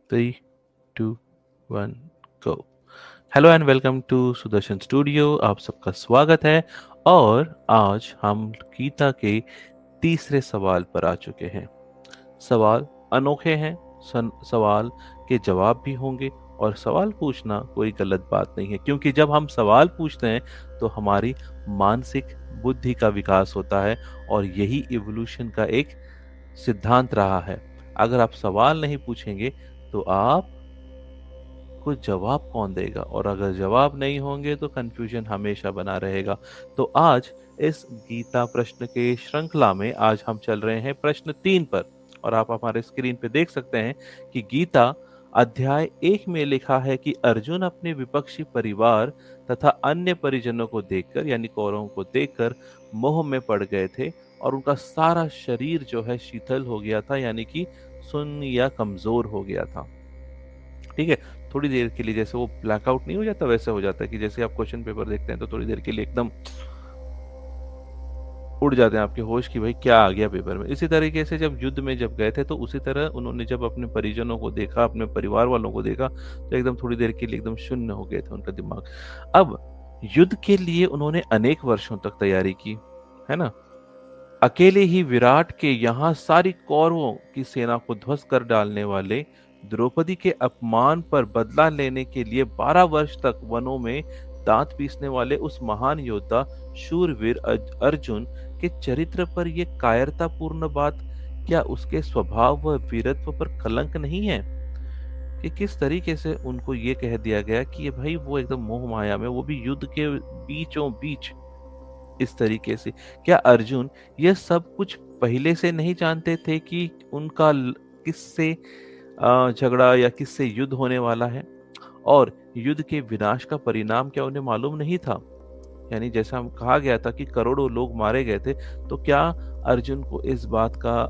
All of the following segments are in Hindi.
3, 2, 1, go. Hello and welcome to Sudarshan studio. आप सबका स्वागत है। और आज हम गीता के तीसरे सवाल पर आ चुके हैं। सवाल अनोखे हैं। सवाल के जवाब भी होंगे। और सवाल पूछना कोई गलत बात नहीं है, क्योंकि जब हम सवाल पूछते हैं तो हमारी मानसिक बुद्धि का विकास होता है। और यही इवोल्यूशन का एक सिद्धांत रहा है। अगर आप सवाल नहीं पूछेंगे तो आप को जवाब कौन देगा, और अगर जवाब नहीं होंगे तो कंफ्यूजन हमेशा बना रहेगा। तो आज इस गीता प्रश्न के श्रृंखला में आज हम चल रहे हैं प्रश्न 3 पर। और आप हमारे स्क्रीन पे देख सकते हैं कि गीता अध्याय 1 में लिखा है कि अर्जुन अपने विपक्षी परिवार तथा अन्य परिजनों को देखकर, यानी कौरवों को देखकर मोह में पड़ गए थे। और उनका सारा शरीर जो है शीतल हो गया था, यानी कि सुन्न या कमजोर हो गया था। ठीक है। थोड़ी देर के लिए जैसे वो ब्लैकआउट नहीं हो जाता, वैसे हो जाता है कि जैसे आप क्वेश्चन पेपर देखते हैं तो थोड़ी देर के लिए एकदम उड़ जाते हैं आपके होश की भाई क्या आ गया पेपर में। इसी तरीके से जब युद्ध में जब गए थे तो उसी तरह उन्होंने जब अपने परिजनों को देखा, अपने परिवार वालों को देखा, तो एकदम थोड़ी देर के लिए एकदम शून्य हो गए थे उनका दिमाग। अब युद्ध के लिए उन्होंने अनेक वर्षों तक तैयारी की, है ना। अकेले ही विराट के यहाँ सारी कौरवों की सेना को ध्वस्त कर डालने वाले, द्रौपदी के अपमान पर बदला लेने के लिए 12 वर्ष तक वनों में दांत पीसने वाले उस महान योद्धा शूरवीर अर्जुन के चरित्र पर यह कायरतापूर्ण बात क्या उसके स्वभाव व वीरत्व पर कलंक नहीं है? कि किस तरीके से उनको ये कह दिया गया कि ये भाई वो एकदम मोह माया में, वो भी युद्ध के बीचों बीच इस तरीके से। क्या अर्जुन यह सब कुछ पहले से नहीं जानते थे कि उनका किससे झगड़ा या किससे युद्ध होने वाला है? और युद्ध के विनाश का परिणाम क्या उन्हें मालूम नहीं था? यानी जैसा हम कहा गया था कि करोड़ों लोग मारे गए थे, तो क्या अर्जुन को इस बात का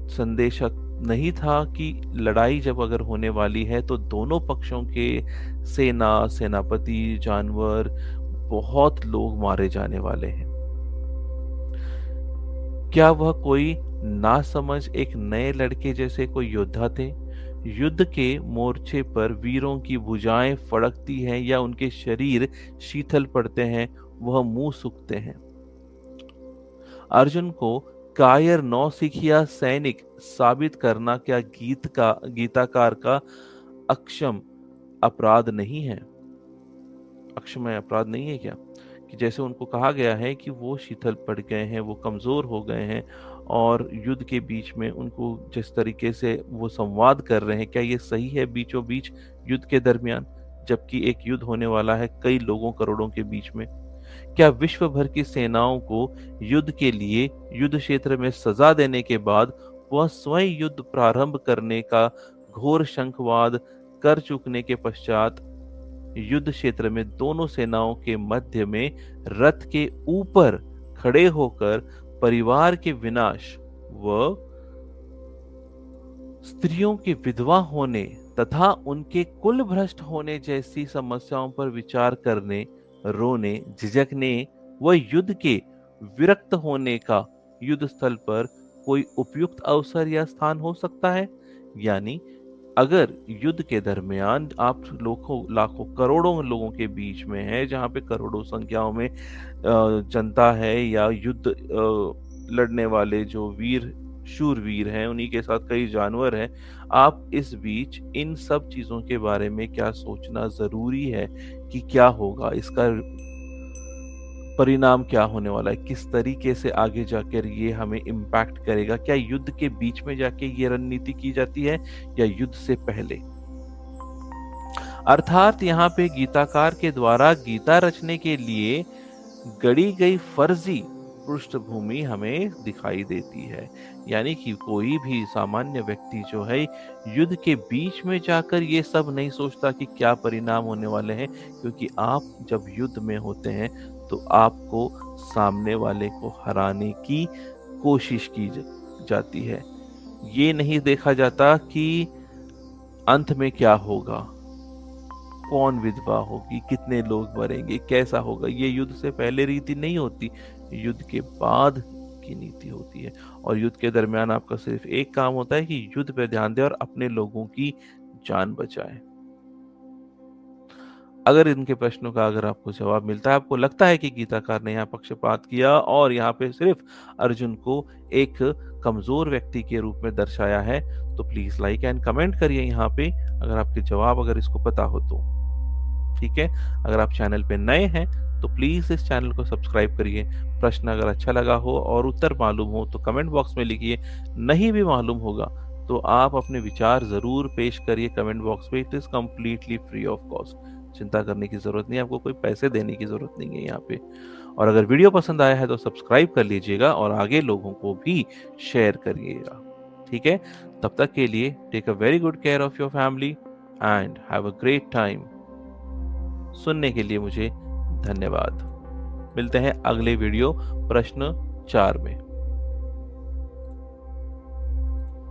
संदेश नहीं था कि लड़ाई जब अगर होने वाली है तो दोनों पक्षों के सेनापति, जानवर, बहुत लोग मारे जाने वाले हैं? क्या वह कोई नासमझ एक नए लड़के जैसे कोई योद्धा थे? युद्ध के मोर्चे पर वीरों की भुजाएं फड़कती हैं या उनके शरीर शीतल पड़ते हैं, वह मुंह सूखते हैं। अर्जुन को कायर नौसिखिया सैनिक साबित करना क्या गीताकार का अक्षम अपराध नहीं है? अक्षमय अपराध नहीं है क्या? कि जैसे उनको कहा गया है कि वो शीतल पड़ गए हैं, वो कमजोर हो गए हैं, और युद्ध के बीच में उनको जिस तरीके से वो संवाद कर रहे हैं, क्या ये सही है बीचों बीच युद्ध के दरमियान, जबकि एक युद्ध होने वाला है कई लोगों करोड़ों के बीच में? क्या विश्व भर की सेनाओं को युद्ध के लिए युद्ध क्षेत्र में सजा देने के बाद वह स्वयं युद्ध प्रारंभ करने का घोर शंखवाद कर चुकने के पश्चात युद्ध क्षेत्र में दोनों सेनाओं के मध्य में रथ के ऊपर खड़े होकर परिवार के विनाश व स्त्रियों के विधवा होने तथा उनके कुल भ्रष्ट होने जैसी समस्याओं पर विचार करने, रोने, झिझकने व युद्ध के विरक्त होने का युद्ध स्थल पर कोई उपयुक्त अवसर या स्थान हो सकता है? यानी अगर युद्ध के दरमियान आप लाखों करोड़ों लोगों के बीच में है, जहां पे करोड़ों संख्याओं में जनता है या युद्ध लड़ने वाले जो शूरवीर हैं, उन्हीं के साथ कई जानवर हैं, आप इस बीच इन सब चीजों के बारे में क्या सोचना जरूरी है कि क्या होगा, इसका परिणाम क्या होने वाला है, किस तरीके से आगे जाकर ये हमें इम्पैक्ट करेगा? क्या युद्ध के बीच में जाके ये रणनीति की जाती है या युद्ध से पहले? अर्थात यहाँ पे गीताकार के द्वारा गीता रचने के लिए गढ़ी गई फर्जी पृष्ठभूमि हमें दिखाई देती है। यानी कि कोई भी सामान्य व्यक्ति जो है युद्ध के बीच में जाकर ये सब नहीं सोचता कि क्या परिणाम होने वाले हैं, क्योंकि आप जब युद्ध में होते हैं तो आपको सामने वाले को हराने की कोशिश की जाती है। ये नहीं देखा जाता कि अंत में क्या होगा, कौन विधवा होगी, कितने लोग मरेंगे, कैसा होगा। ये युद्ध से पहले रीति नहीं होती, युद्ध के बाद की नीति होती है। और युद्ध के दरमियान आपका सिर्फ एक काम होता है कि युद्ध पे ध्यान दें और अपने लोगों की जान बचाएं। अगर इनके प्रश्नों का अगर आपको जवाब मिलता है, आपको लगता है कि गीताकार ने यहाँ पक्षपात किया और यहाँ पे सिर्फ अर्जुन को एक कमजोर व्यक्ति के रूप में दर्शाया है, तो प्लीज लाइक एंड कमेंट करिए यहाँ पे अगर आपके जवाब अगर इसको पता हो तो। ठीक है, अगर आप चैनल पे नए हैं तो प्लीज इस चैनल को सब्सक्राइब करिए। प्रश्न अगर अच्छा लगा हो और उत्तर मालूम हो तो कमेंट बॉक्स में लिखिए। नहीं भी मालूम होगा तो आप अपने विचार जरूर पेश करिए कमेंट बॉक्स में। It is completely free of cost, चिंता करने की जरूरत नहीं, आपको कोई पैसे देने की जरूरत नहीं है यहाँ पे। और अगर वीडियो पसंद आया है तो सब्सक्राइब कर लीजिएगा और आगे लोगों को भी शेयर करिएगा। ठीक है, तब तक के लिए take a very good care of your family and have a great time. सुनने के लिए मुझे धन्यवाद। मिलते हैं अगले वीडियो प्रश्न 4 में।